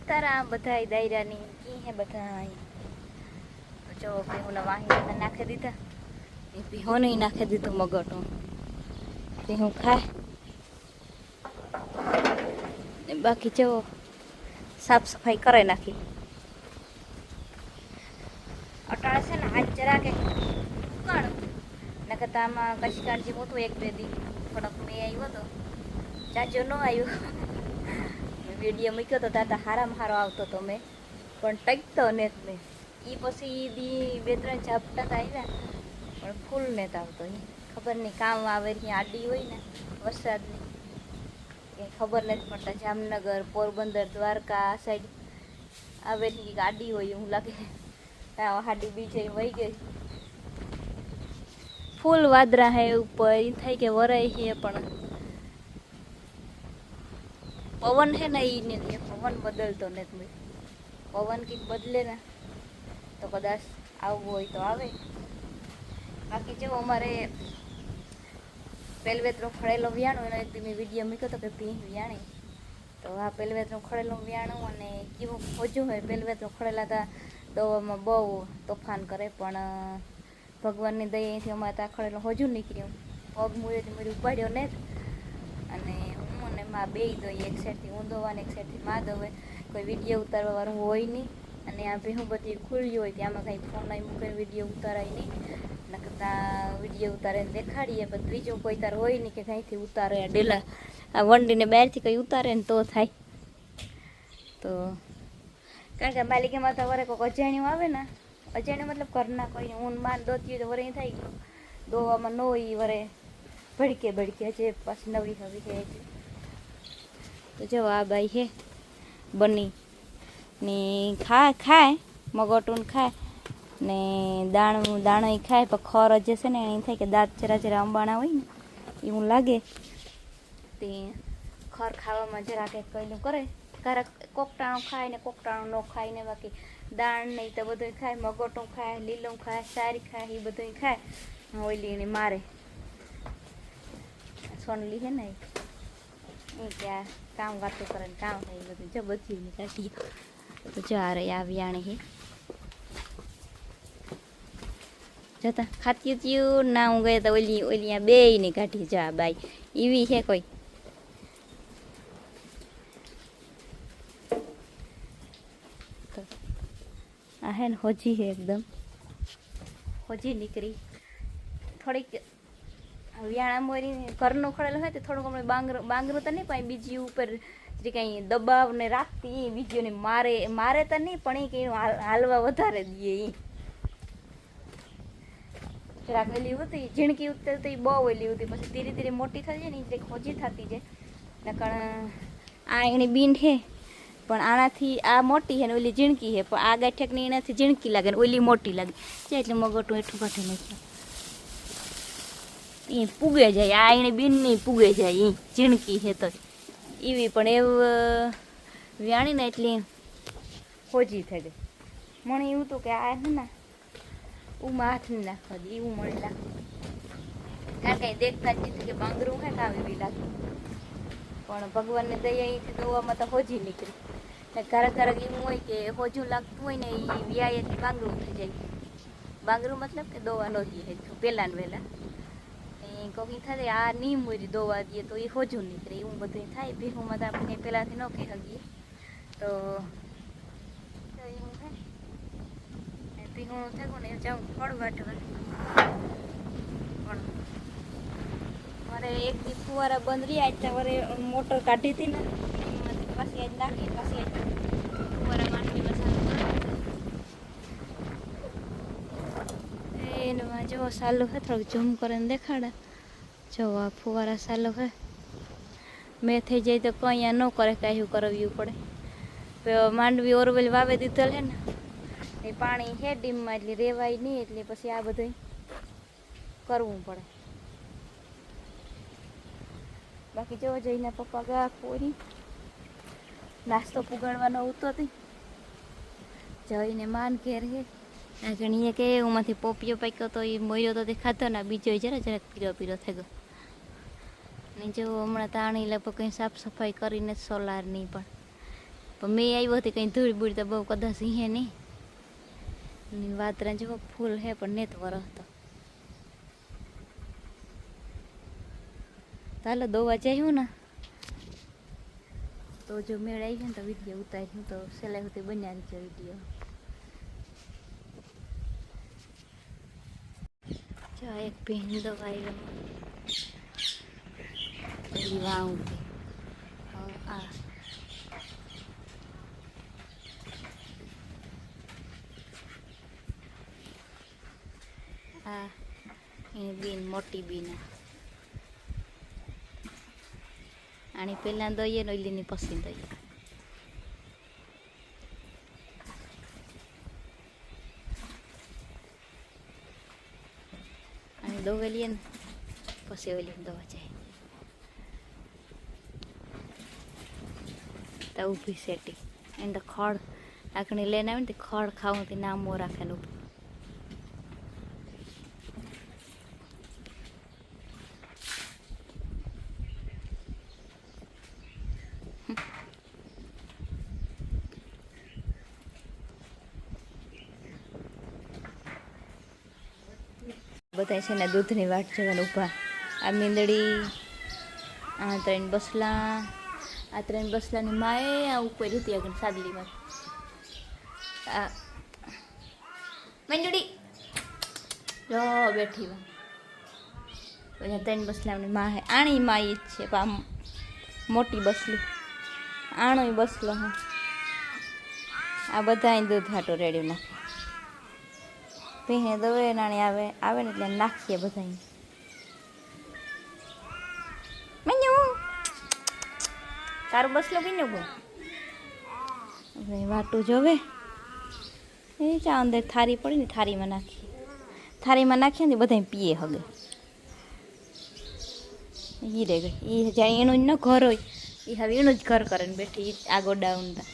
સીતારામ બધાય દાયરાની કી હે બધાય તો જો ભીહોને વાહી નાખી દીધા એ ભીહોને નાખી દીધું મગટો ભીહું ખાય બાકી જો સાફ સફાઈ કરે નાખી અટાણે છે ને હાથ જરા કે ઉકાળ ને કરતા આમાં કશી કાળજી મોટું એક બે દી થોડોક મેં આવ્યો તો ચાચો ન આવ્યો વિડીયો મૂક્યો તો દાદા હારામાં હારો આવતો હતો મેં પણ ટકતો ને મેં એ પછી દી બે ત્રણ ઝાપટા આવ્યા પણ ફૂલ ને આવતો એ ખબર નહીં કામ આવે ત્યાં આડી હોય ને વરસાદની કંઈ ખબર નથી પડતા જામનગર પોરબંદર દ્વારકા આ સાઈડ આવે કંઈક આડી હોય એવું લાગે હાડી બીજે વહી ગઈ ફૂલ વાદરા હે ઉપર એ થાય કે વરાય છે પણ પવન છે ને એ નથી પવન બદલતો નથી પવન કંઈક બદલે ને તો કદાચ આવવું હોય તો આવે બાકી જો અમારે પેલવેતરો ખડેલો વ્યાણું એનો એક મેં વિડીયો મૂક્યો હતો કે ભીંગ વ્યાણી તો આ પેલવેતરો ખડેલો વ્યાણું અને કેવું ખોજું હોય પેલવેતરો ખડેલા હતા દવામાં બહુ તોફાન કરે પણ ભગવાનની દયા અહીંથી અમારે ત્યાં ખડેલો હજુ નીકળ્યું પગ મૂળેથી મૂળ ઉપાડ્યો ને અને હું અને માં બે દોઈએ એક સાઈડથી હું દોવાને એક સાઈડથી માં દોવે કોઈ વિડીયો ઉતારવા વાળું હોય નહીં અને આ ભેહું બધી ખુલ્લી હોય ત્યાંમાં કંઈ ફોન આવી મૂકીને વિડીયો ઉતારાય નહીં નકરતા વિડીયો ઉતારીને દેખાડીએ પણ બીજો કોઈ તાર હોય નહીં કે કંઈથી ઉતારે ડેલા આ વંડીને બહારથી કંઈ ઉતારે ને તો થાય તો કારણ કે માલિકીમાં તો વરે કોઈક અજાણ્યું આવે ને અજાણ્યું મતલબ ઘરના કોઈને ઊન માન દોતી હોય તો વરે થઈ ગયું દોવામાં ન હોય વરે ભડકે જે પાછી નવી હવી છે એટલે તો જો આ બાઈ હે બની ને ખાય મગોટું ખાય ને દાણો ખાય પણ ખર જે છે ને એ થાય કે દાંત જરા અંબાણા હોય ને એવું લાગે તે ખર ખાવામાં જરા કંઈક કઈનું કરે ક્યારેક કોકટાણું ખાય ને કોકટાણું ન ખાય ને બાકી દાણ નહીં તો બધું ખાય મગોટું ખાય લીલું ખાય સારી ખાય એ બધું ખાય ઓઈલી એને મારે સોનલી છે ને એ ત્યાં કામ વાતો કરે ને કામ થાય એ બધું જો બધી કાઢી તો જા રે આ વ્યાણે હે જતા ખાતી થયું ના હું ગઈ તો ઓલી બે ને કાઢી જા બાઈ એવી છે કોઈ આ હે ને હોજી છે એકદમ હોજી નીકળી થોડીક વ્યાણા મોરી ઘરનું ખડેલું હોય તો થોડુંક અમે બાંગરું તો નહીં પણ બીજી ઉપર જે કંઈ દબાવ ને રાખતી એ બીજીઓને મારે તો નહીં પણ એ કંઈ હાલવા વધારે દઈએ એ જરાક ઓલી હતી ઝીણકી ઉતર તો એ બહુ ઓલી હતી પછી ધીરે ધીરે મોટી થઈ જાય ને એ ખોજી થતી જાય નકર આ એની બીંડ છે પણ આનાથી આ મોટી છે ને ઓલી ઝીણકી છે પણ આ ગાંઠિયાકની એનાથી ઝીણકી લાગે ને ઓલી મોટી લાગે છે એટલે મગટું એટલું કાઢી નાખ્યું એ પૂગે જાય આ એને બીનની પૂગે જાય એ ઝીણકી છે તો એવી પણ એવું વ્યાણીને એટલી હોજી થઈ ગઈ મને એવું હતું કે આ છે ને ઉમાં હાથ નહીં નાખવા દે એવું મને લાગે કારણ કે દેખતા જ કે બાંગરું હે કામ એવી લાગે પણ ભગવાનને દયા અહીંથી દોવામાં તો હોજી નીકળી ને ક્યારેક એવું હોય કે હોજું લાગતું હોય ને એ વ્યાયથી બાંગરું થઈ જાય બાંગરું મતલબ કે દોવા ન દે પહેલાં ને વહેલા કોકી થાય આ નહીં મોરી દોવા દઈએ તો એ હોજું નીકળે એવું બધું થાય ભીહુંમાં તો આપણે કંઈ પહેલાંથી ન કહી શકીએ તો એવું થાય ભીહું થયું ને જાઉં ફળ વાટવા પણ મારે એક દી ફુવારા બંધ રહ્યા એટલે વરે મોટર કાઢી હતી ને એમાંથી પાછી આજ નાખી પાછી આજ ફુવારા માંડવી એમાં જો સાલું હે થોડુંક ઝૂમ કરીને દેખાડે જો આ ફુવારા સાલું હે મેં થઈ જાય તો કંઈ ન કરે કાંઈ કરાવવું પડે માંડવી ઓરવેલ વાવે દીધેલ હે ને એ પાણી હે ડીમમાં એટલે રેવાય નહીં એટલે પછી આ બધું કરવું પડે બાકી જો જઈને પપ્પા ગયા પૂરી નાસ્તો પુગાડવાનો ઉતો હતી જઈને માન ઘેર હે ઘણીએ કે એમાંથી પોપિયો પાક્યો તો એ મોર્યો તો તે ખાતો ને બીજો જરાક પીરો થઈ ગયો ને જો હમણાં તાણી લગભગ કંઈ સાફ સફાઈ કરીને સોલારની પણ પણ મેં આવ્યો હતી કંઈ ધૂળ બૂળ તો બહુ કદાચ હે નહીં. વાતરા જેવો ફૂલ હે પણ નેત વરસતો. ચાલો દોવા જઈશું ને તો જો મેળ આવી જાય ને તો વિડીયો ઉતાર્યું તો સેલાઈ સુધી બન્યા છે વિડીયો. જો એક ભીન દવાઈ વાવું આ આ એની બીન મોટી બીન આની પહેલાં દઈએ ને ઓઈલીની પછી દઈએ. આની દવા લઈએ ને પછી ઓઈલીની દવા જાય તો ઊભી સેટી એને તો ખડ આખણી લઈને આવે ને તે ખડ ખાવું તે નામો રાખે ને ઊભું. બધા છે ને દૂધની વાટ જવાને ઊભા. આ મીંદડી આ 3 બસલા આ 3 બસલાની માએ આ ઉપર હતી આગળ સાદલીમાં. આ મીંદડી જો બેઠી વા પછી 3 બસલાની મા હે આણી મા ઈ જ છે પણ મોટી બસલી આણો બસલો હા. આ બધા દૂધ હાટો રેડી નાખે ભીને દવે નાણી આવે ને એટલે નાખીએ બધા. મેન્યુ તારું બસલો કીને ગો વાટું જોવે એ ચા અંદર થારી પડી ને થારીમાં નાખીએ ને બધા પીએ હગે. ઈ રે ગઈ એ જ્યાં એનું ન ઘર હોય એ હવે એનું જ ઘર કરે ને બેઠી આ ગોડા ઊંડા.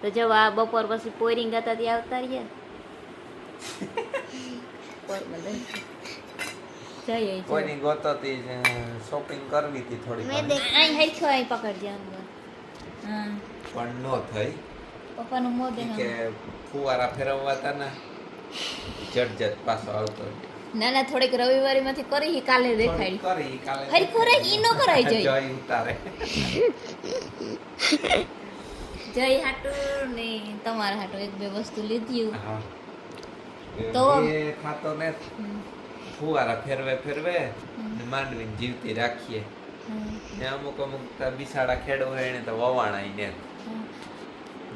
તો જો આ બપોર પછી પોરિંગ હતા ત્યાં આવતા રહ્યા પોરિંગ હતો તે શોપિંગ કરવી હતી થોડી. મેં દેખ અહીં હેખો અહીં પકડજે અંદર. હા પણ નો થઈ. પપ્પાનું મોં દે કે ફુવારા ફેરવવાતા ને જટ પાછો આવતો. ના ના થોડીક રવિવારીમાંથી કરી કાલે દેખાડી કરી કાલે હરી કોરે ઈ નો કરાઈ જાય જય ઉતારે જય હાટું ને તમારા હાટું એક બે વસ્તુ લીધી. તો એ ખાતો ને ફુવારા ફેરવે ને માંડવીને જીવતી રાખીએ ને અમુક બિસાડા ખેડો હોય એને તો વવાણાય ને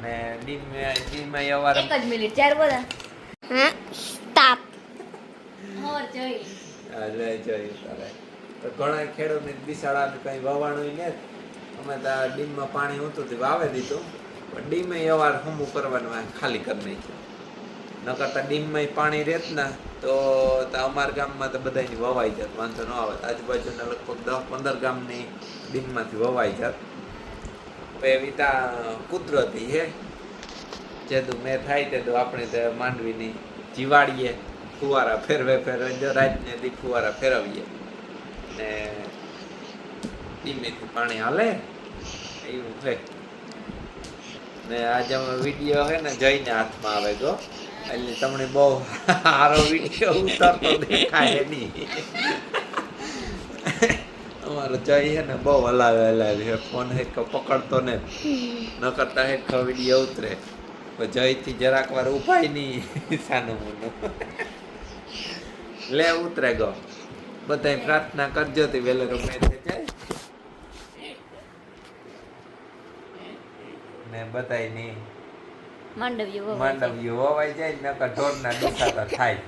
ને દીનમાં અવાર એક જ મિનિટ ચાર બોલા હા સ્ટોપ હોર જોઈ લે જોઈ તારે તો ઘણા ખેડૂતને બિસાડા કઈ વવાણું ને અમે તો ડીમમાં પાણી હતું તે વાવે દીધું પણ ડીમે અવાર હમું કરવાનું ખાલી કરી નાખ્યું. ન કરતા ડીમમાં પાણી રહેત ને તો અમારા ગામમાં તો બધાની વવાઈ જાત વાંધો ન આવે. આજુબાજુના લગભગ 10-15 ગામની ડીમમાંથી વવાઈ જાત. એવી ત્યાં કુદરતી હે જેદું મેં થાય તે આપણે તો માંડવીની જીવાડીએ ફુવારા ફેરવે જો રાતને દી ફુવારા ફેરવીએ ને ડીમેથી પાણી હાલે એવું છે. ને આજે વિડીયો હે ને જઈને હાથમાં આવે ગો એટલે તમને બહુ સારો વિડીયો ઉતરતો દેખાય નહીં. અમારો જય હે ને બહુ હલાવે ફોન હે પકડતો ને ન કરતા હે વિડીયો ઉતરે જયથી જરાક વાર ઉપાય નહીં સાનું મોનું લે ઉતરે ગો. બધાય પ્રાર્થના કરજો તે વેલે રમે છે જાય ને બધાય ની માંડવ્યું વવાઈ જાય નકર ઢોરના દુખાતા થાય